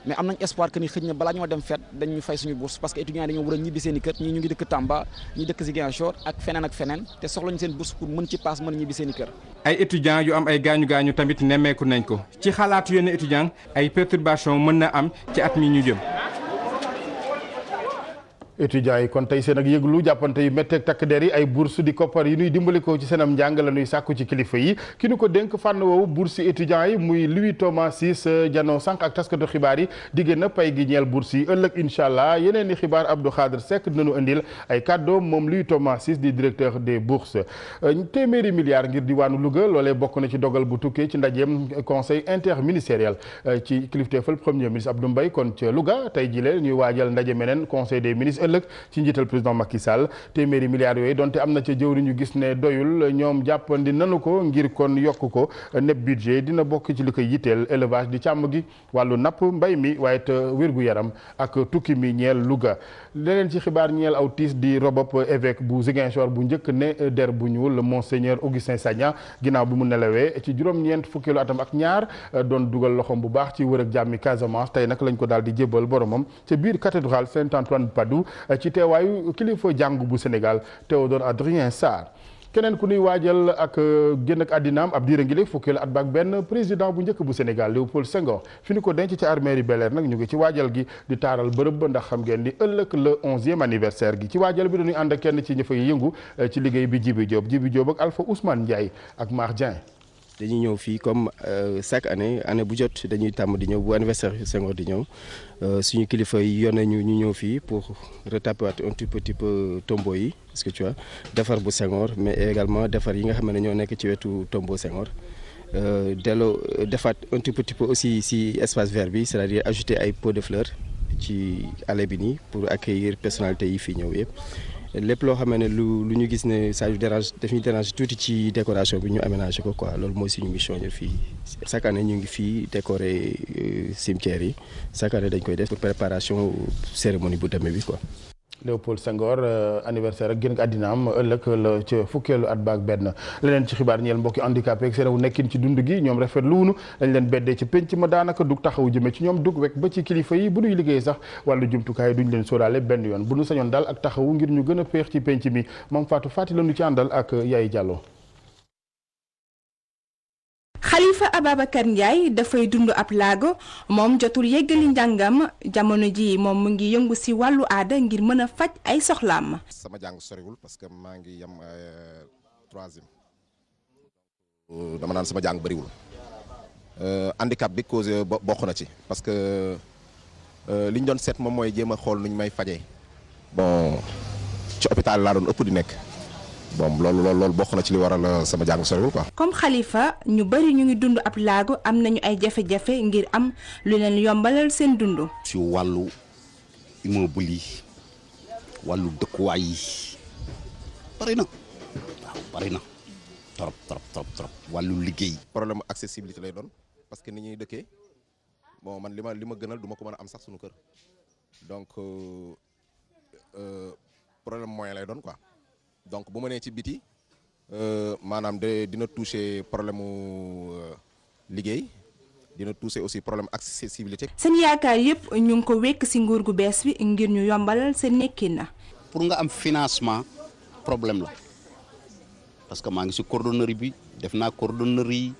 mais am nañ espoir que ni xëj na balaa ñoo dem fête dañ ñu fay suñu bourse parce que étudiants yi dañoo war a ñibbi seen i kër ñii ñu ngi dëkk Tamba ñi dëkk Ziguinchor ak feneen te soxlañu seen bourse pour mën ci paas mën a ñibbi seen i kër. ay étudiants yu am ay gaañu tamit nemmeeku nañ ko ci xalaatu yenn étudiants ay perturbation mën na am ci at mi ñu jëm. étudiants yi kon tey seen ak yëglu jàppante yu métteeg takk der yi ay bourse di koppar yi ñuy dimbalikoo ci seenam njàng la ñuy sàkku ci kilifa yi ki ñu ko dénk fànn woowu bourse étudiants yi muy Louis Thomas Ciss janoo sànq ak taskatu xibaar yi digée na pay gi ñeel bourse yi ëllëg incha allah yeneen i xibaar Abdou Khadre Seck dinañu indil ay kàddoom moom Louis Thomas Ciss di directeur des bourses téeméeri milliards ngir diwaanu Louga loolee bokk na ci dogal bu tukkee ci ndajeem conseil interministériel ci kilifteefal premier ministre Abdou Mbaye kon ca Louga tey jile ñuy waajal ndaje meneen conseil des ministres ëllëg ci njiital président Macky Sall téeméeri milliards yooyu donte am na ca jëwri ñu gis ne doyul ñoom jàppandi nanu ko ngir kon yokk ko nepp budget dina bokk ci li koy yitteel élevage di càmm gi wàllu napp mbay mi waaye te wér-gu-yaram ak tukki mi ñeel Louga leneen ci xibaar ñeel aw tiis di robop évêque bu Ziguinchor bu njëkk ne der bu ñuul monseigneur Augustin Sagna ginnaaw bi mu nelawee ci juróom-ñeent fukkeelu atam ak ñaar doon dugal loxoom bu baax ci wër ak jàmmi Casamance tey nag lañ ko daal di jébbal boromam ca biir cathédrale Saint-Antoine Padoue ci teewaayu kilifa jàngu bu Sénégal Théodore Adrien Sarr keneen ku nuy waajal ak génn ak àddinaam ab diir a ngi léegi fukkeelu at baak benn président bu njëkk bu Sénégal Léopold Senghor fi ñu ko denc ci arméerie Bel Air nag ñu ngi ci waajal gi di taaral bërëb ba ndax xam ngeen ni ëllëg le 11e anniversaire gi ci waajal bi dañuy ànd ak kenn ci ñi fay yëngu ci liggéey bi Djibi Diop ak Alpha Ousmane Ndiaye ak Mar Dieng. dañuy ñëw fii comme chaque année bu jot dañuy tàmm di ñëw bu anniversaire Senghor di ñëw suñu kilifa yi yónnee ñu ñëw fii pour retaper waat un petit peu tombeau yi parce que tu vois defar bu Senghor mais également defar yi nga xam ne ñoo nekk ci wetu tombeau Senghor delloo defaat un petit peu aussi si espace vert bi c'est-à-dire ajouter ay pots de fleurs ci allée bi nii pour accueillir personnalité yi fii ñëw yëpp. lépp loo xam ne lu ñu gis ne ça nous dérange daf ñu dérange tuuti ci décoration bi ñu aménagé ko quoi loolu mooy suñu mission ñu fii chaque année ñu ngi fii décorer cimetière yi chaque année dañ koy def pour préparation cérémonie bu demee bi quoi. Léopold Senghor anniversaire ak génn àddinaam ëllëg la ca fukkeelu at baak benn leneen ci xibaar ñeel mbokki handicapé ak seen wu nekkin ci dund gi ñoom rafet lu wunu dañ leen beddee ci penc ma daanaka dug taxawu jëme ci ñoom dug wekk ba ci kilifa yi bu ñuy liggéey sax wàllu jumtukaay duñ leen sóoraale benn yoon bu ñu sañoon daal ak taxawu ngir ñu gën a péex ci penc mi moom Fatou Fati la ñu ci àndal ak Yaay Diallo. Khalifa Ababacar Ndiaye dafay dund ab laago moom jotul yeggali njàngam jamono ji moom mu ngi yëngu si wàllu aada ngir mën a faj ay soxlaam. sama jàng soriwul parce que maa ngi yem troisième dama naan sama jàng bëriwul handicap bi causé bokk na ci parce que li ñu doon seet moom mooy jéem a xool nu ñu may fajee bon ci hôpital laa doon ëpp di nekk. bon loolu bokk na ci li waral sama jàng soriwul quoi. comme Khalifa ñu bari ñu ngi dund ab laago am nañu ay jafe-jafe ngir am lu leen yombalal seen dund. ci wàllu immeuble yi wàllu dëkkuwaay yi bari na waaw bari na trop wàllu liggéey. problème accessibilité lay doon parce que ni ñuy dëkkee bon man li ma gënal du ma ko mën a am sax suñu kër donc problème moyen lay doon quoi. donc bu ma nee ci biti maanaam dina toucher problème mu liggéey dina toucher aussi problème accessibilité. seen yaakaar yëpp ñu ngi ko wekk ci nguur gu bees bi ngir ñu yombalal seen nekkin na. pour nga am financement problème la parce que maa ngi ci cordonnerie bi def naa cordonnerie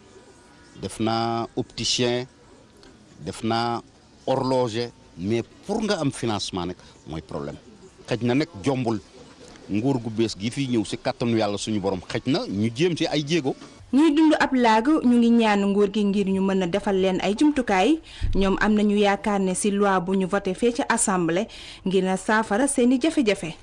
def naa opticien def naa horloger mais pour nga am financement nag mooy problème xëj na nag jombul. nguur gu bees gi fii ñëw ci kàttanu yàlla suñu borom xëj na ñu jéem ci ay jéego. ñuy dund ab laago ñu ngi ñaan nguur gi ngir ñu mën a defal leen ay jumtukaay ñoom am nañu yaakaar ne ci loi bu ñu voté fee ci assemblée ngir na saafara seeni jafe-jafe.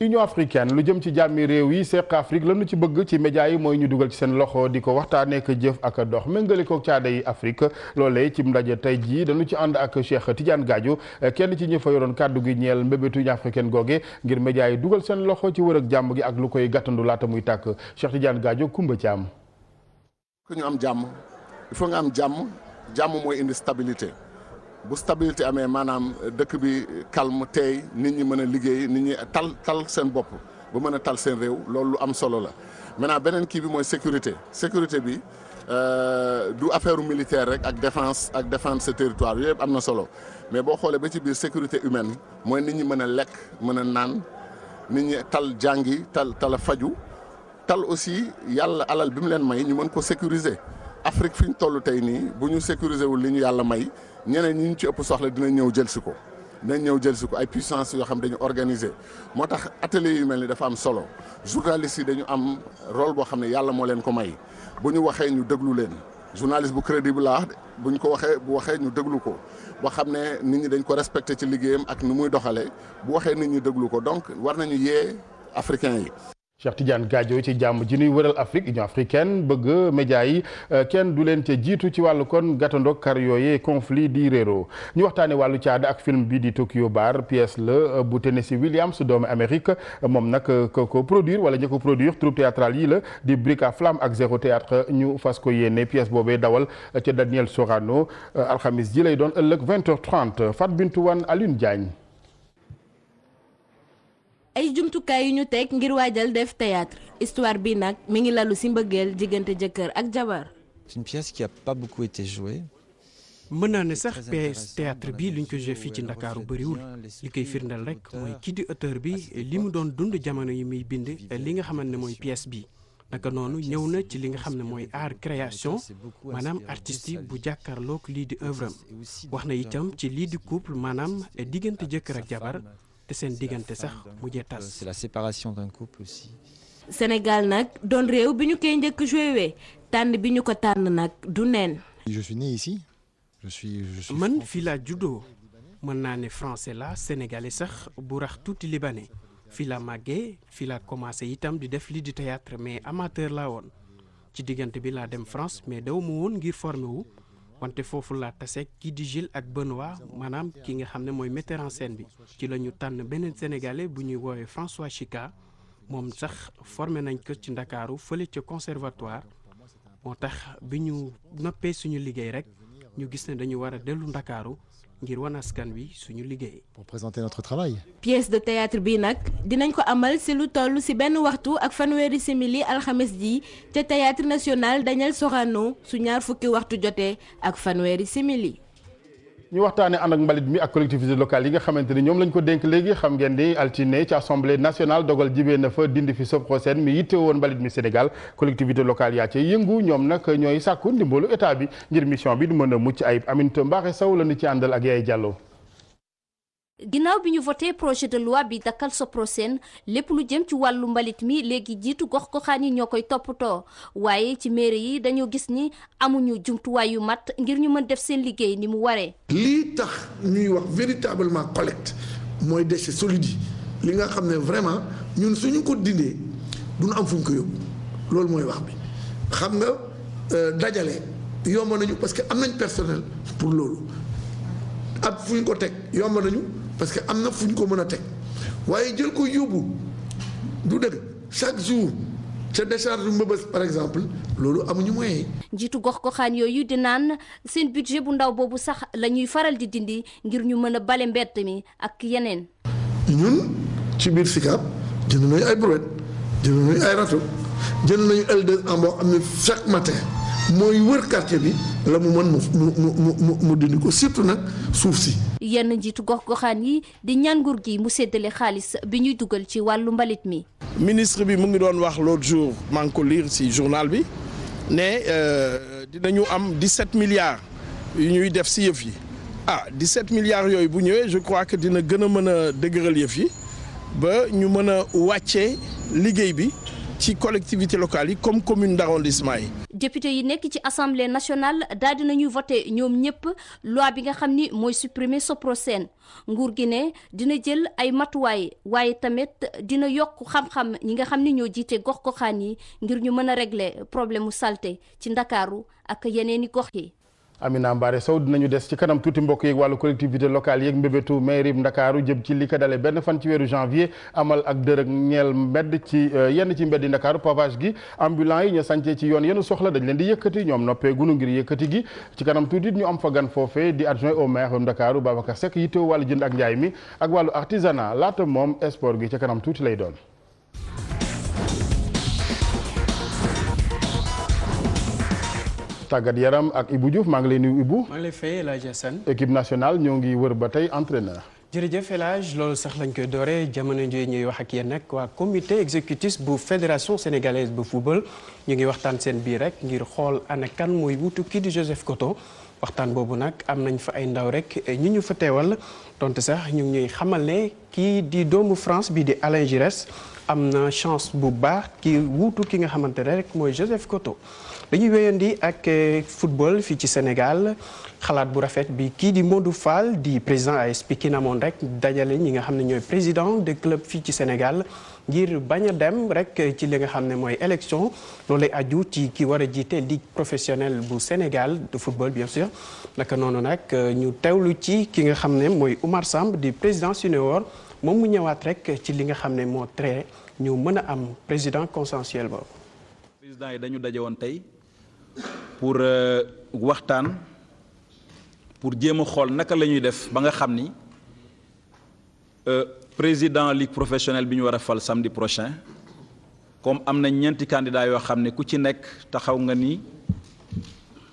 Union africaine lu jëm ci jàmmi réew yi seq Afrique lañu ci bëgg ci média yi mooy ñu dugal ci seen loxo di ko waxtaanee ak jëf ak dox méngale ko caada yi Afrique loolee ci ndaje tey jii dañu ci ànd ak Cheikh Tidiane Gadio kenn ci ñi fa yoroon kàddu gi ñeel mbébétu Union africaine googe ngir média yi dugal seen loxo ci wër ak jàmm gi ak lu koy gàttandu laata muy tàkk Cheikh Tidiane Gadio Kumba Thiam. que ñu am jàmm il faut nga am jàmm mooy indi stabilité. bu stabilité amee maanaam dëkk bi calme tey nit ñi mën a liggéey nit ñi tal seen bopp ba mën a tal seen réew loolu lu am solo la maintenant beneen kii bi mooy sécurité bi du affaire militaire rek ak défense sa territoire yooyu yëpp am na solo mais boo xoolee ba ci biir sécurité humaine mooy nit ñi mën a lekk mën a naan nit ñi tal jàngi tal faju tal aussi yàlla alal bi mu leen may ñu mën ko sécuriser Afrique fi ñu toll tey nii bu ñu sécuriser wul li ñu yàlla may ñeneen ñi ñu ci ëpp soxla dina ñëw jël si ko ay puissance yoo xam dañu organiser moo tax atelier yu mel ni dafa am solo journalistes yi dañu am rôle boo xam ne yàlla moo leen ko may bu ñu waxee ñu déglu leen journaliste bu crédible la bu ñu ko waxee ñu déglu ko boo xam ne nit ñi dañ ko respecté ci liggéeyam ak nu muy doxalee bu waxee nit ñi déglu ko donc war nañu yee africains yi. Cheikh Tidiane Gadio ci jàmm ji nuy wëral Afrique Union africaine bëgg média yi kenn du leen ca jiitu ci wàllu kon gàttandoog kar yooyee conflit di réero ñu waxtaane wàllu caada ak film bi di Tokyo Bar pièce la bu Tennessee Williams doomu Amérique moom nag ko produire wala ñi ko produire troupe théâtrale yi la di Brick à Flamme ak Zéro Théâtre ñu fas ko yéene pièce boobee dawal ca Daniel Sorano alxamis ji lay doon ëllëg 20h30 Fat Bintou Wane Alioune Diagne. ay jumtukaay yu ñu teg ngir waajal def théâtre histoire bi nag mi ngi lalu ci mbëggeel diggante jëkkër ak jabar. c'est une pièce qui a pas beaucoup été jouée. mën naa ne sax pièce théâtre bi luñ ko joué fii ci Ndakaaru bëriwul li koy firndeel rek mooy kii di auteur bi li mu doon dund jamono yi muy bind li nga xamante ne mooy pièce bi naka noonu ñëw na ci li nga xam ne mooy art création maanaam artistique bu jàkkaarloog lii di œuvre am wax na itam ci lii di couple maanaam diggante jëkkër ak jabar. te seen diggante sax mujjee tas. c'est la séparation d'un couple aussi. Sénégal nag doon réew bi ñu koy njëkk joué tànn bi ñu ko tànn nag du neen. je suis né ici. man fii laa juddoo mën naa ne français la sénégalais sax bu rax tuuti libanais fii laa màggee fii laa commencé itam di def lii di théâtre mais amateur laa woon ci diggante bi laa dem France mais daw ma woon ngir formé wu. wante foofu laa tase kii di Gilles ak Benoît maanaam ki nga xam ne mooy metteur en scène bi ci la ñu tànn beneen sénégalais bu ñuy woowee François Chica moom sax formé nañ ko ci Ndakaaru fële ca conservatoire moo tax bi ñu noppee suñu liggéey rek ñu gis ne dañu war a dellu Ndakaaru ngir wan askan wi suñu liggéey. pour présenter notre travail. pièce de théâtre bi nag dinañ ko amal ci lu toll ci benn waxtu ak fanweeri simili alxames ji te théâtre national Daniel Sorano su ñaar fukki waxtu jotee ak fanweeri simili. ñu waxtaanee ànd ak mbalit mi ak collectivité locale yi nga xamante ni ñoom lañ ko dénk léegi xam ngeen di altine ci assemblée nationale dogal jibee na fa dindi fi Soprosen mi yitte woon mbalit mi Sénégal collectivité locale yaa ca yëngu ñoom nag ñooy sàkku ndimbalu état bi ngir mission bi du mën a mucc ayib Aminata Mbaxe Sow la ñu ci àndal ak Yaay Diallo. ginnaaw bi ñu voté projet de loi bi dakkal Soprosen lépp lu jëm ci wàllu mbalit mi léegi jiitu gox-goxaan yi ñoo koy toppatoo waaye ci mairie yi dañoo gis ni amuñu jumtuwaay yu mat ngir ñu mën def seen liggéey ni mu waree. lii tax ñuy wax véritablement collecte mooy déchets solides yi li nga xam ne vraiment ñun suñu ko dindee duñu am fuñ ko yóbbu loolu mooy wax bi xam nga dajale yomb nañu parce que am nañ personnel pour loolu ak fuñ ko teg yomb nañu. parce que am na fu ñu ko mën a teg waaye jël ko yóbbu du dëgg chaque jour ca décharge Mbëbës par exemple loolu amuñu moyen. njiitu gox-goxaan yooyu di naan seen budget bu ndaw boobu sax la ñuy faral di dindi ngir ñu mën a bale mbett mi ak yeneen. ñun ci biir Sicap jënd nañu ay brouette jënd nañu ay râteau jënd nañu L2 am boo xam ne chaque matin mooy wër quartier bi la mu mën mu dindi ko surtout nag suuf si. yenn njiitu gox-goxaan yi di ñaan nguur gi mu séddale xaalis bi ñuy dugal ci wàllu mbalit mi. ministre bi mu ngi doon wax l'autre jour maa ngi ko lire ci journal bi ne dinañu am 17 milliards yu ñuy def ci yëf yi 17 milliards yooyu bu ñëwee je crois que dina gën a mën a dëgëral yëf yi ba ñu mën a wàccee liggéey bi ci collectivité locale yi comme commune d'arrondissement yi. député yi nekk ci assemblée nationale daal di nañuy voté ñoom ñëpp loi bi nga xam ni mooy supprimer Soprosen nguur gi ne dina jël ay matuwaay waaye tamit dina yokk xam-xam ñi nga xam ni ñoo jiite gox-goxaan yi ngir ñu mën a régler problème mu saleté ci Ndakaaru ak yeneeni gox yi. Amina Mbare Sow dinañu des ci kanam tuuti mbokk yeeg wàllu collectivité locale yeeg mbébétu mairie Ndakaaru jëm ci li ko dale benn fan ci weeru janvier amal ak dërëg ñeel mbedd ci yenn ci mbeddi Ndakaaru pavage gi ambulant yi ñu sancee ci yoon yenn soxla dañ leen di yëkkati ñoom noppee gunu ngir yëkkati gi ci kanam tuuti ñu am fa gan foofee di adjoint au maire Ndakaaru Babacar Seck yittewoo wàllu jënd ak njaay mi ak wàllu artisanat laata moom sport gi ci kanam tuuti lay doon. tàggat yaram ak Ibou Diouf maa ngi lay nuyu Ibou. maa ngi lay fay El Hadj Assane. équipe nationale ñoo ngi wër ba tey entraîneur. jërëjëf El Hadj loolu sax lañ koy dooree jamono jii ñuy wax ak yéen nag waa comité exécutif bu fédération sénégalaise bu football ñu ngi waxtaan seen biir rek ngir xool ana kan mooy wuutu kii di Joseph Koto waxtaan boobu nag am nañ fa ay ndaw rek ñi ñu fa teewal donte sax ñu ngi ñuy xamal ne kii di doomu France bi di Alain Giresse am na chance bu baax ki wuutu ki nga xamante ne rek mooy Joseph Koto. dañuy wéyandi ak football fii ci Sénégal xalaat bu rafet bi kii di Modou Fall di président AS Pikine amoon rek dajale ñi nga xam ne ñooy président de club fii ci Sénégal ngir bañ a dem rek ci li nga xam ne mooy élection loolu lay aju ci ki war a jiite ligue professionnelle bu Sénégal de football bien sûr naka noonu nag ñu teewlu ci ki nga xam ne mooy Oumar Samb di président Sunéor moom mu ñëwaat rek ci li nga xam ne moo tere ñu mën a am président consensuel boobu. président yi dañu daje woon tey pour waxtaan pour jéem a xool naka la ñuy def ba nga xam ni président ligue professionnelle bi ñu war a fal samedi prochain comme am na ñeenti candidats yoo xam ne ku ci nekk taxaw nga ni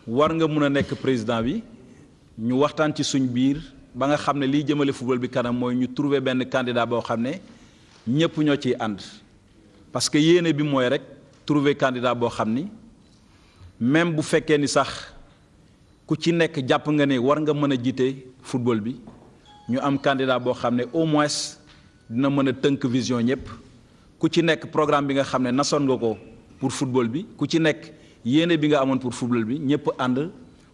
war nga mun a nekk président bi ñu waxtaan ci suñ biir ba nga xam ne liy jëmale football bi kanam mooy ñu trouver benn candidat boo xam ne ñëpp ñoo ciy ànd parce que yéene bi mooy rek trouver candidat boo xam ni même bu fekkee ni sax ku ci nekk jàpp nga ne war nga mën a jiite football bi ñu am candidat boo xam ne au moins dina mën a tënk vision ñëpp ku ci nekk programme bi nga xam ne nasoon nga ko pour football bi ku ci nekk yéene bi nga amoon pour football bi ñëpp ànd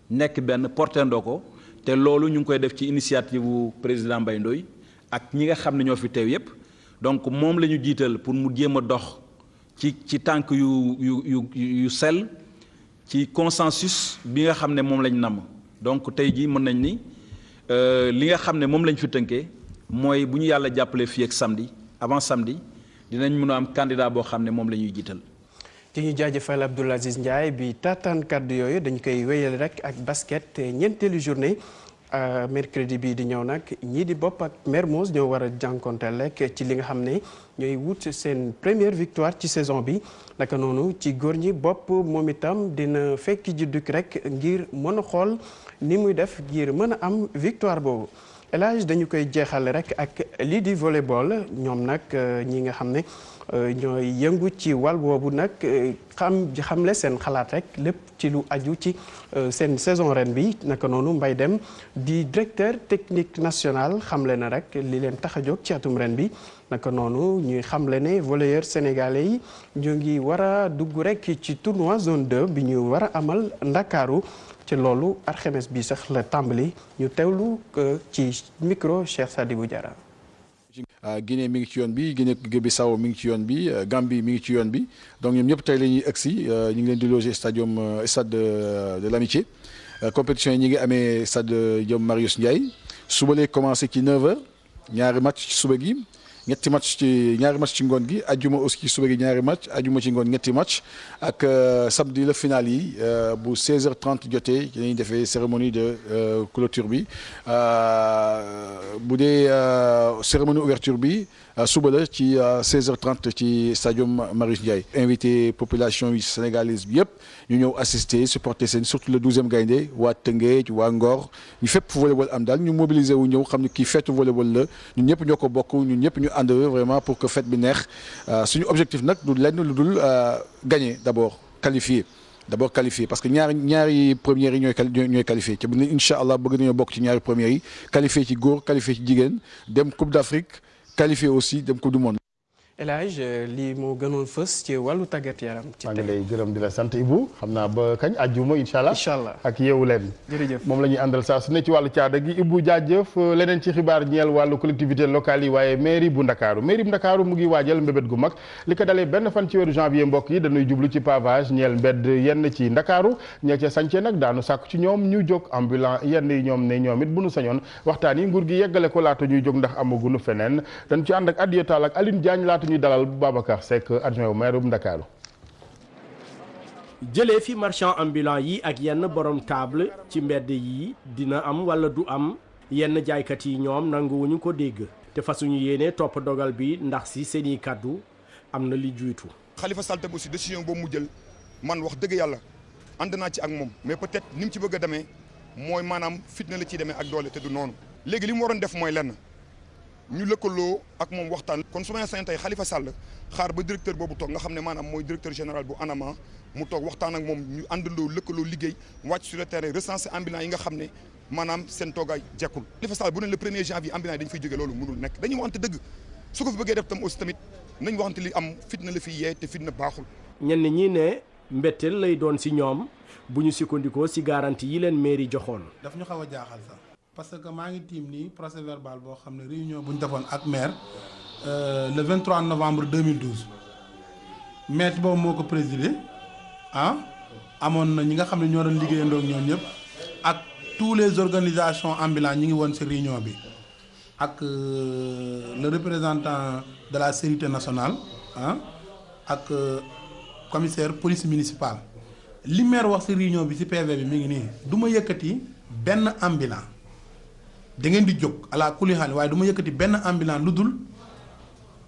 nekk benn portendoo ko te loolu ñu ngi koy def ci initiative bu président Mbaye Ndoye ak ñi nga xam ne ñoo fi teew yëpp donc moom la ñu jiital pour mu jéem a dox ci tànk yu sell ci consensus bi nga xam ne moom lañ namm donc tey jii mën nañ ni li nga xam ne moom lañ fi tënkee mooy bu ñu yàlla jàppale fii ak samedi avant samedi dinañ mën a am candidat boo xam ne moom la ñuy jiital. ci ñu jaajëfal Abdoul Aziz Ndiaye bi taataan kàddu yooyu dañ koy wéyal rek ak basket ñeenteelu journée mercredi bii di ñëw nag ñii di Bopp ak Mermoz ñoo war a jànkonteel rek ci li nga xam ne ñooy wut seen première victoire ci saison bi naka noonu ci góor ñi Bopp moom itam dina fekk ji dukk rek ngir mën a xool ni muy def ngir mën a am victoire boobu El Hadj dañu koy jeexal rek ak lii di volleyball ñoom nag ñi nga xam ne ñooy yëngu ci wàll boobu nag xamle seen xalaat rek lépp ci lu aju ci seen saison ren bi naka noonu Mbaye Dem di directeur technique national xamle na rek li leen tax a jóg ci atum ren bi naka noonu ñuy xamle ne volleyeur sénégalais yi ñu ngi war a dugg rek ci tournoi zone 2 bi ñu war a amal Ndakaaru ci loolu alxames bi sax la tàmbali ñu teewlu ci micro Cheikh Sadibou Diarra. Guinée mi ngi ci yoon bi Guinée-Bissau mi ngi ci yoon bi Gambie mi ngi ci yoon bi donc ñoom ñëpp tey la ñuy agsi ñu ngi leen di loger stade de l'amitié compétition yi ñi ngi amee stade Diom Marius Ndiaye suba lay commencé ci 9h ñaari match ci suba gi ñaari match ci ngoon gi ajjuma aussi ci suba gi ñaari match ajjuma ci ngoon ñetti match ak samedi la finale yi bu 16h30 jotee ci lañuy defee cérémonie de clôture bi bu dee cérémonie ouverture bi suba la ci 16h30 ci stadium Marius Ndiaye. invité population yi sénégalaise bi yëpp ñu ñëw assister supporter seen surtout le 12e gaynde waa Tëngéej waa Ngor ñu fépp volleyball am daal ñu mobiliser wu ñëw xam ne kii feetu volleyball la ñun ñëpp ñoo ko bokk ñun ñëpp ñu ànd vraiment pour que fête bi neex suñu objectif nag du lenn lu dul gagner d'abord qualifier parce que ñaari premières yi ñooy qualifié ci bu ne incha allah bëgg nañoo bokk ci ñaari premières yi qualifié ci góor qualifié ci jigéen dem Coupe d'Afrique qualifié aussi dem Coupe du monde. El Hadj lii moo gënoon fës ci wàllu tàggat yaram. maa ngi lay gërëm di la sant Ibou xam naa ba kañ àjjuma incha allah ak yeewu leen. jërëjëf moom la ñuy àndal saa su ne ci wàllu caada gi Ibou jaajëf leneen ci xibaar ñeel wàllu collectivité locale yi waaye mairie bu Ndakaaru mu ngi waajal mbébét gu mag li ko dalee benn fan ci weeru janvier mbokk yi dañuy jublu ci pavage ñeel mbedd yenn ci Ndakaaru ña ca sañce nag daanu sàkk ci ñoom ñu jóg ambulant yenn yi ñoom ne ñoom it bu nu sañoon waxtaan yi nguur gi yeggale ko laata ñuy jóg ndax amagunu feneen dañ ci ànd ak Adiya Tall ak Aline Diagne laata ñuy dalal Babacar Seck adjoint au maire bu Ndakaaru. jëlee fi marchand ambulant yi ak yenn borom table ci mbedd yi dina am wala du am yenn jaaykat yi ñoom nanguwuñu ko dégg te fasuñu yéene topp dogal bi ndax si seeni kàddu am na li juitu. Khalifa Sall tam aussi décision boobu mu jël man wax dëgg yàlla ànd naa ci ak moom mais peut-être ni mu ci bëgg a demee mooy maanaam fitna la ciy demee ak doole te du noonu léegi li mu waroon def mooy lenn ñu lëkkaloo ak moom waxtaan. kon su ma nee tey Khalifa Sall xaar ba directeur boobu toog nga xam ne maanaam mooy directeur général bu ANAMA mu toog waxtaan ak moom ñu àndandoo lëkkaloo liggéey wàcc sur le terrain recenser ambulants yi nga xam ne maanaam seen toogaay jekkul. Khalifa Sall bu ne le 1er janvier ambulants yi dañu fay jógee loolu mënul nekk dañuy waxante dëgg su ko fi bëggee def tam aussi tamit nañ waxante li am fitna la fi yee te fitna baaxul. ñenn ñi ne mbetteel lay doon si ñoom bu ñu sukkandikoo si garantie yi leen mairie joxoon. daf ñu xaw a jaaxal sax parce que maa ngi tiim nii procès verbal boo xam ne réunion bu ñu defoon ak maire le 23 novembre 2012 maire boobu moo ko présidé amoon na ñi nga xam ne ñoo doon liggéeyandoo ak ñoom ñëpp ak tous les organisations ambulantes ñi ngi woon ci réunion bi ak le représentant de la sécurité nationale ak commissaire police municipale li maire wax ci réunion bi ci PV bi mi ngi nii du ma yëkkati benn ambulant da ngeen di jóg ala kulli xaal waaye du ma yëkkati benn ambulant lu dul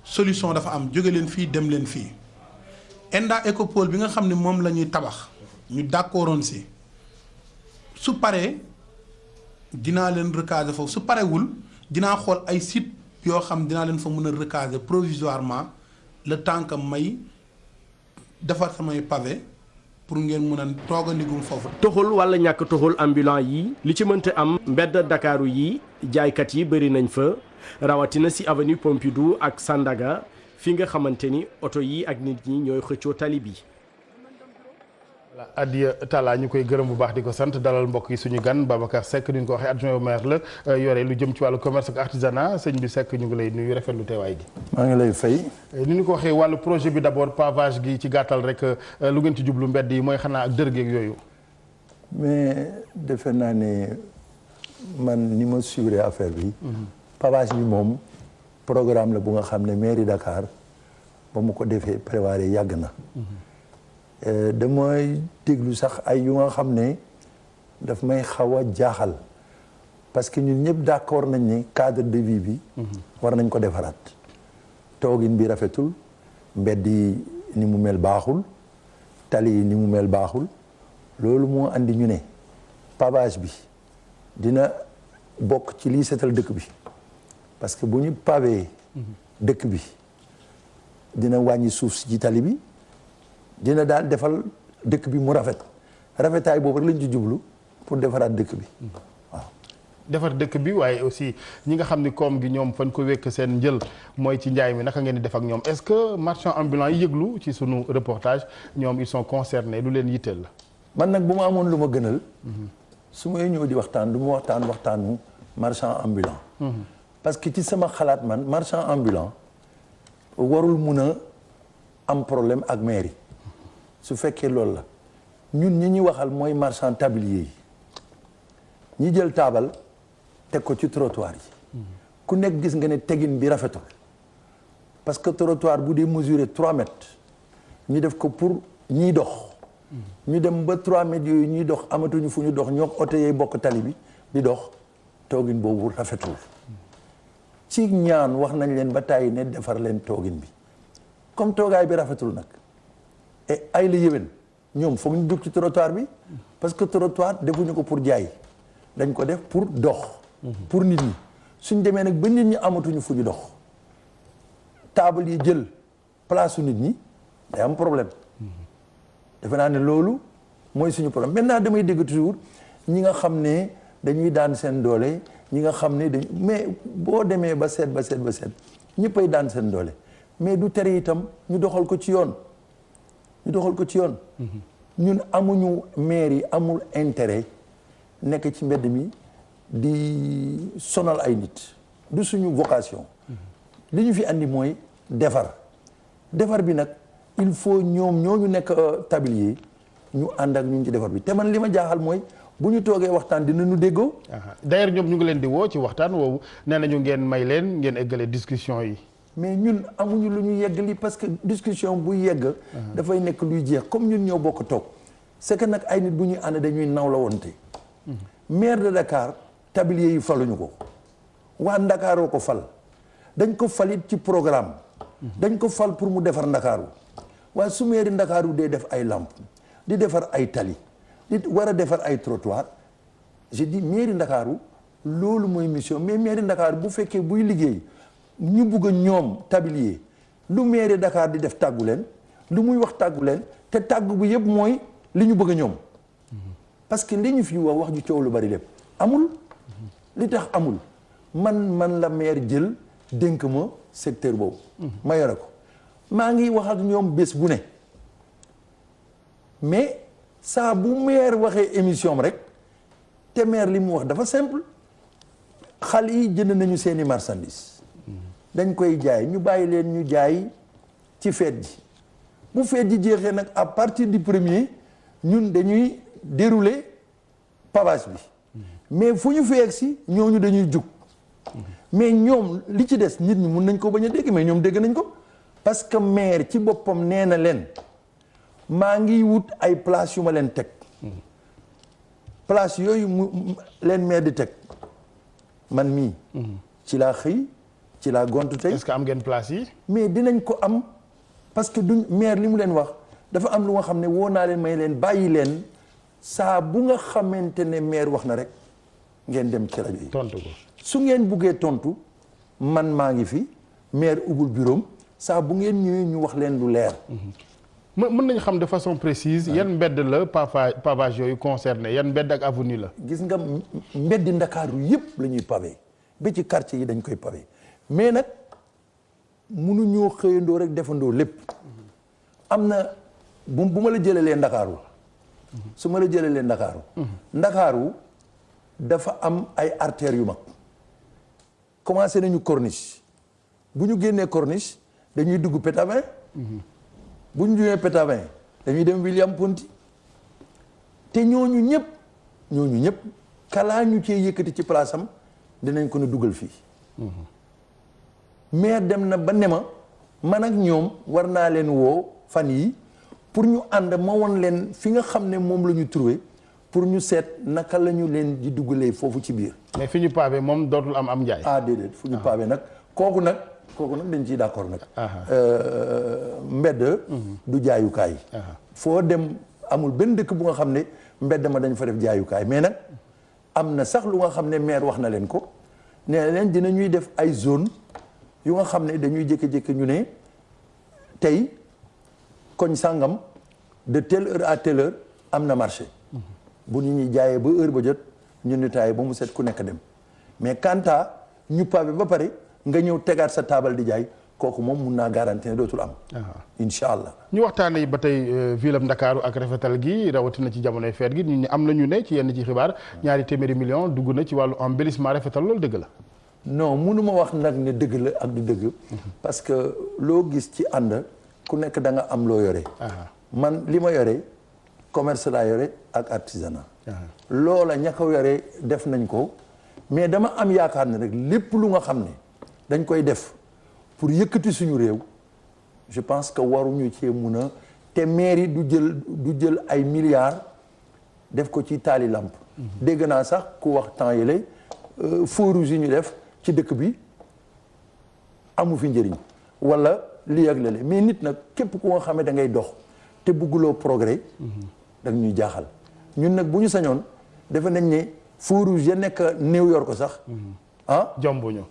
solution dafa am jóge leen fii dem leen fii Enda Ecopole bi nga xam ne moom la ñuy tabax ñu d'accordoon ci su paree dinaa leen recaser foofu su parewul dinaa xool ay site yoo xam dinaa leen fa mën a recaser provisoirement le temps que may defar samay pavé pour ngeen mën a toogandigum foofu. toxul wala ñàkk toxul ambulant yi li ci mënta am mbedd Dakaaru yi jaaykat yi bëri nañ fa rawatina ci avenue Pompidou ak Sandaga fi nga xamante ni oto yi ak nit ñi ñooy xëccoo tali bi. Adiya Talla ñu koy gërëm bu baax di ko sant dalal mbokk yi suñu gan Babacar Seck ni ñu ko waxee adjoint au maire la yore lu jëm ci wàllu commerce ak artisanat sëñ bi Seck ñu ngi lay nuyu rafetlu teewaay gi. maa ngi lay fay. ni ñu ko waxee wàllu projet bi d'abord pavage gi ci gàttal rek lu ngeen ci jublu mbedd yi mooy xanaa ak dër geeg yooyu. mais defe naa ne man ni ma suivre affaire bi. pavage bi moom programme la bu nga xam ne mairie Dakar ba mu ko defee prévoir yàgg na. damay déglu sax ay yu nga xam ne daf may xaw a jaaxal parce que ñun ñëpp d'accord nañ ne cadre de vie bi war nañ ko defaraat toogin bi rafetul mbedd yi ni mu mel baaxul tali yi ni mu mel baaxul loolu moo andi ñu ne pavage bi dina bokk ci liy setal dëkk bi parce que bu ñu pavé dëkk bi dina wàññi suuf si ci tali bi dina daal defal dëkk bi mu rafetaay boobu rek lañ ci jublu pour defaraat dëkk bi waaw. defar dëkk bi waaye aussi ñi nga xam ni koom gi ñoom fañ ko wekk seen njël mooy ci njaay mi naka ngeen di def ak ñoom est-ce que marchands ambulants yi yëglu ci sunu reportage ñoom ils sont concernés lu leen yitteel la. man nag bu ma amoon lu ma gënal. su may ñëw di waxtaan du ma waxtaanu marchand ambulant. parce que ci sama xalaat man marchand ambulant warul mun a am problème ak mairie. su fekkee loolu la ñun ñi ñuy waxal mooy marchand tablier yi ñi jël taabal teg ko ci trottoir yi ku nekk gis nga ne tegin bi rafetul parce que trottoir bu dee mesurer 3 mètres ñu def ko pour ñiy dox ñu dem ba 3 mètres yooyu ñuy dox amatuñu fu ñu dox ñoo oto yee bokk tali bi di dox toogin boobu rafetul ci ñaan wax nañ leen ba tàyyi ne defar leen toogin bi comme toogaay bi rafetul nag et ay la yéwén ñoom foog ñu jóg ci trottoir bi parce que trottoir defuñu ko pour jaay dañ ko def pour dox pour nit ñi suñ demee nag ba nit ñi amatuñu fu ñu dox table yi jël place su nit ñi day am problème defe naa ne loolu mooy suñu problème maintenant damay dégg toujours ñi nga xam ne dañuy daan seen doole ñi nga xam ne mais boo demee ba seet ñëppay daan seen doole mais du tere itam ñu doxal ko ci yoon ñun amuñu maire yi amul intérêt nekk ci mbedd mi di sonal ay nit du suñu vocation li ñu fi andi mooy defar bi nag il faut ñoom ñooñu nekk tablier ñu ànd ak ñun ci defar bi te man li ma jaaxal mooy bu ñu toogee waxtaan dinañu déggoo. d'ailleurs ñoom ñu ngi leen di woo ci waxtaan woowu nee nañu ngeen may leen ngeen eggale discussion yi. mais ñun amuñu lu ñu yegg li parce que discussion bu yegg. dafay nekk luy jeex comme ñun ñoo bokk toog. c'est que nag ay nit bu ñuy ànd dañuy naw la wonte maire de Dakar tablier yi faluñu ko. waa Ndakaroo ko fal. dañ ko falit ci programme. dañ ko fal pour mu defar Ndakaaru waaye su maire Ndakaaru dee def ay lamp di defar ay tali di war a defar ay trottoir j'ai dit mairie Ndakaaru loolu mooy mission mais mairie Ndakaaru bu fekkee buy liggéey ñu bugg a ñoom tablier lu mairie Dakar di def tàggu leen lu muy wax tàggu leen te tàggu bu yëpp mooy li ñu bëgg a ñoom parce que li ñu fi wax ju coow lu bari lépp amul li tax amul man la maire jël dénk ma secteur boobu ma yore ko maa ngi wax ak ñoom bés bu ne mais saa bu maire waxee émission am rek te maire li mu wax dafa simple xale yi jënd nañu seeni marchandise dañ koy jaay ñu bàyyi leen ñu jaay ci fête ji bu fête ji jeexee nag à partir du 1er ñun dañuy dérouler pavage bi mais fu ñu fi egg si ñooñu dañuy jug mais ñoom li ci des nit ñi mun nañ ko bañ a dégg mais ñoom dégg nañ ko parce que maire ci boppam nee na leen maa ngi wut ay place yu ma leen teg place yooyu mu leen maire di teg man mii ci laa xëy ci laa gontu tey. est-ce que am ngeen place yi. mais dinañ ko am parce que duñ maire li mu leen wax dafa am lu nga xam ne woo naa leen may leen bàyyi leen saa bu nga xamante ne maire wax na rek ngeen dem ci rajo yi. tontu ko su ngeen buggee tontu man maa ngi fi maire ubul bureau saa bu ngeen ñëwee ñu wax leen lu leer. mën nañu xam de façon précise yan mbedd la pavage yooyu concerné yan mbedd ak avenue la. gis nga mbeddi Ndakaaru yëpp la ñuy pavé ba ci quartier yi dañ koy pavé mais nag mënuñoo xëyandoo rek defandoo lépp am na bu ma la jëlalee Ndakaaru su ma la jëlalee Ndakaaru. Ndakaaru dafa am ay artères yu mag commencé nañu corniche bu ñu génnee corniche dañuy dugg Pétavin. bu ñu jógee Pétavin dañuy dem William Ponty te ñooñu ñëpp kalaa ñu cee yëkkati ci place am dinañ ko ne dugal fii maire dem na ba ne ma man ak ñoom war naa leen woo fan yi pour ñu ànd ma won leen fi nga xam ne moom la ñu trouvé pour ñu seet naka la ñu leen di dugalee foofu ci biir. mais fi ñu pavé moom dootul am njaay. ah déedéet fu ñu pavé nag kooku nag dañ ciy d'accord nag. mbedd. du jaayukaay. foo dem amul benn dëkk bu nga xam ne mbedd ma dañ fa def jaayukaay mais nag am na sax lu nga xam ne maire wax na leen ko nee leen dina ñuy def ay zone yu nga xam ne dañuy jékki-jékki ñu ne tey koñ sàngam de telle heure à telle heure am na marché. bu ñu ñuy jaayee ba heure ba jot ñu nettoyé ba mu set ku nekk dem mais kanta ñu pavé ba pare. nga ñëw tegaat sa taabal di jaay kooku moom mun naa garanti ne dootul am. incha allah. ñu waxtaanee ba tey ville am Ndakaaru ak rafetal gi rawatina ci jamonoy feet gi ñu am na ñu ne ci yenn ci xibaar ñaari téeméeri million dugg na ci wàllu embellissement rafetal loolu dëgg la. non mënuma wax nag ne dëgg la ak du dëgg. parce que loo gis ci ànd ku nekk da nga am loo yore. man li ma yore commerce laa yore ak artisanat. loola ña ko yore def nañ ko mais dama am yaakaar ne rek lépp lu nga xam ne. dañ koy def pour yëkkati suñu réew je pense que waruñu cee mun a te mairie du jël ay milliards def ko ci taali lamp dégg naa sax ku wax temps yële feux rouges yi ñu def ci dëkk bi amu fi njëriñ wala lii ak lële mais nit nag képp ku nga xam ne da ngay dox te bugguloo progrès da ñuy jaaxal ñun nag bu ñu sañoon defe nañ ne feux rouges ya nekk New York sax jombuñu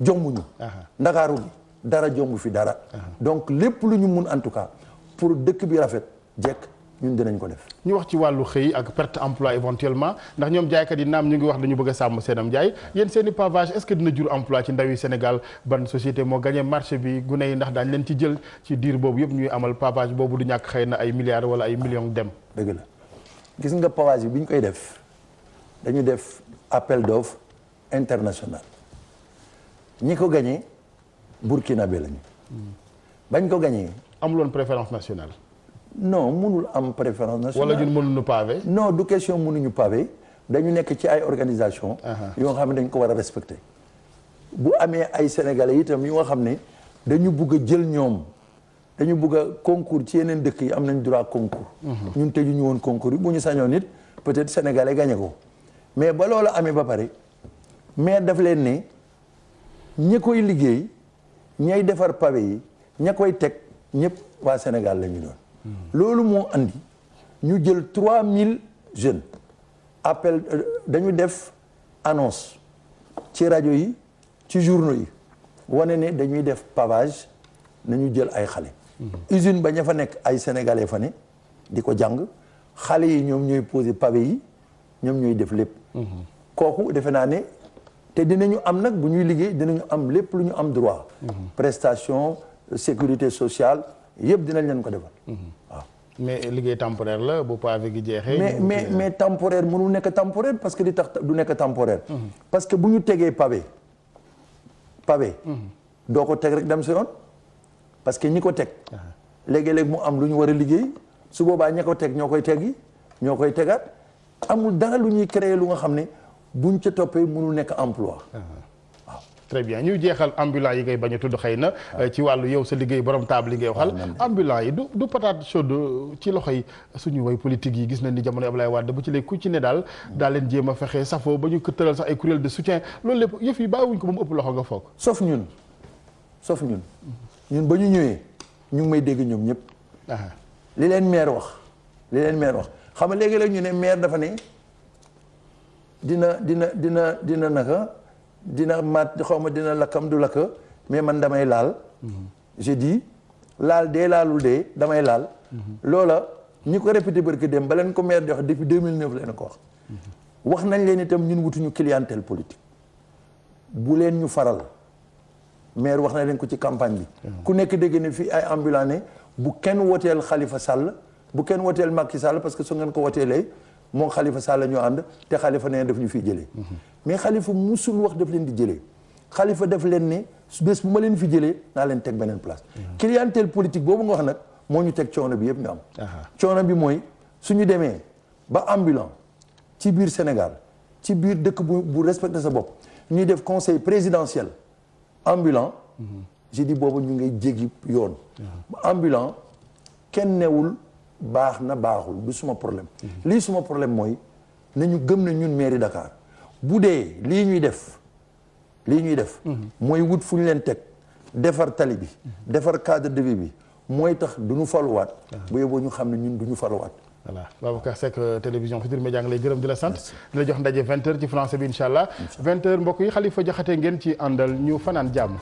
Ndakaaru gi dara jombu fi dara donc lépp lu ñu mun en tout cas pour dëkk bi rafet jekk ñun dinañ ko def. ñu wax ci wàllu xëy ak perte emploi éventuellement ndax ñoom jaaykat yi naam ñu ngi wax dañu bëgg a sàmm seenam jaay yéen seen i pavage est-ce que dina jur emploi ci ndaw yi Sénégal ban société moo gagné marché bi gune yi ndax daañ leen ci jël ci diir boobu yëpp ñuy amal pavage boobu du ñàkk xëy na ay milliards wala ay millions dem. dëgg la gis nga pavage bi ñu koy def dañu def appel d'offre international. ñi ko gagné burkinabé lañu. bañ ko gagné. amuloon préférence nationale. non mënul am préférence nationale. wala ñun mënuñu pavé. non du question mënuñu pavé dañu nekk ci ay organisation yoo xam ne dañ ko war a respecter. bu amee ay sénégalais itam yu nga xam ne dañu bugg a jël ñoom dañu bugg a concours ci yeneen dëkk yi am nañ droit concours. ñun tëjuñu woon concours yi bu ñu sañoon nit peut-être sénégalais gagné ko mais ba loolu amee ba pare mais daf leen ne. ñi koy liggéey ñay defar pavé yi ña koy teg ñëpp waa Sénégal la ñu doon. loolu moo andi ñu jël 3000 jeunes appel dañu def annonce ci rajo yi ci journaux yi wane ne dañuy def pavage nañu jël ay xale. usine ba ña fa nekk ay sénégalais fa ne di ko jàng xale yi ñoom ñooy poser pavé yi ñoom ñooy def lépp. kooku defe naa ne te dinañu am nag bu ñuy liggéey dinañu am lépp lu ñu am droit. prestation sécurité sociale yëpp dinañ leen ko defal. waaw mais liggéey temporaire la bu pavé gi jeexee. mais temporaire mënul nekk temporaire parce que li tax du nekk temporaire. parce que bu ñu tegee pavé. doo ko teg rek dem si yoon parce que ñi ko teg. léegi-léeg mu am lu ñu war a liggéey su boobaa ña ko teg ñoo koy teggi ñoo koy tegaat amul dara lu ñuy créer lu nga xam ne buñ ca toppee mënul nekk emploi. très bien ñu jeexal ambulant yi ngay bañ a tudd xëy na ci wàllu yow sa liggéey borom table yi ngay waxal ambulant yi du patate chaude ci loxo yi suñu way politique yi gis nañ ni jamono Abdoulaye Wade bu ci léegi ku ci ne daal leen jéem a fexe safoo ba ñu tëral sax ay kuréel de soutien loolu lépp yëf yi bàyyiwuñ ko ba mu ëpp loxo nga foog sauf ñun ba ñu ñëwee ñu ngi may dégg ñoom ñëpp li leen maire wax xam nga léegi-léeg ñu ne maire dafa ne dina naka dina mat xaw ma dina lakkam du lakk mais man damay laal je dis laal dee laalul dee damay laal loola ñi ko répété barki dem ba leen ko maire di wax depuis 2009 leen ko wax nañ leen itam ñun wutuñu clientèle politique bu leen ñu faral maire wax na leen ko ci campagne bi ku nekk dégg ne fii ay ambulant ne bu kenn woteel Khalifa Sall bu kenn woteel Macky Sall parce que su ngeen ko woteelee moom Khalifa Sall ñoo ànd te Khalifa nee daf ñu fiy jëlee mais Khalifa musul wax daf leen di jëlee Khalifa daf leen ne bés bu ma leen fi jëlee naa leen teg beneen place clientèle politique boobu nga wax nag moo ñu teg coono bi yëpp ñu am coono bi mooy suñu demee ba ambulant ci biir Sénégal ci biir dëkk bu respecté sa bopp ñuy def conseil présidentiel ambulant j'ai dit boobu ñu ngay jéggi yoon ambulant kenn newul baax na baaxul du suma problème lii suma problème mooy nañu gëm na ñun mairie Dakar bu dee lii ñuy def mooy wut fu ñu leen teg defar tali bi defar cadre de vie bi mooy tax du ñu faluwaat bu yóbboo ñu xam ne ñun du ñu faluwaat voilà Babacar Seck télévision Futurs Médias ngi lay gërëm di la sant di la jox ndaje 20h ci français bi incha allah 20h mbokk yi Khalifa Diakhaté ngeen ci àndal ñu fanaan jàmm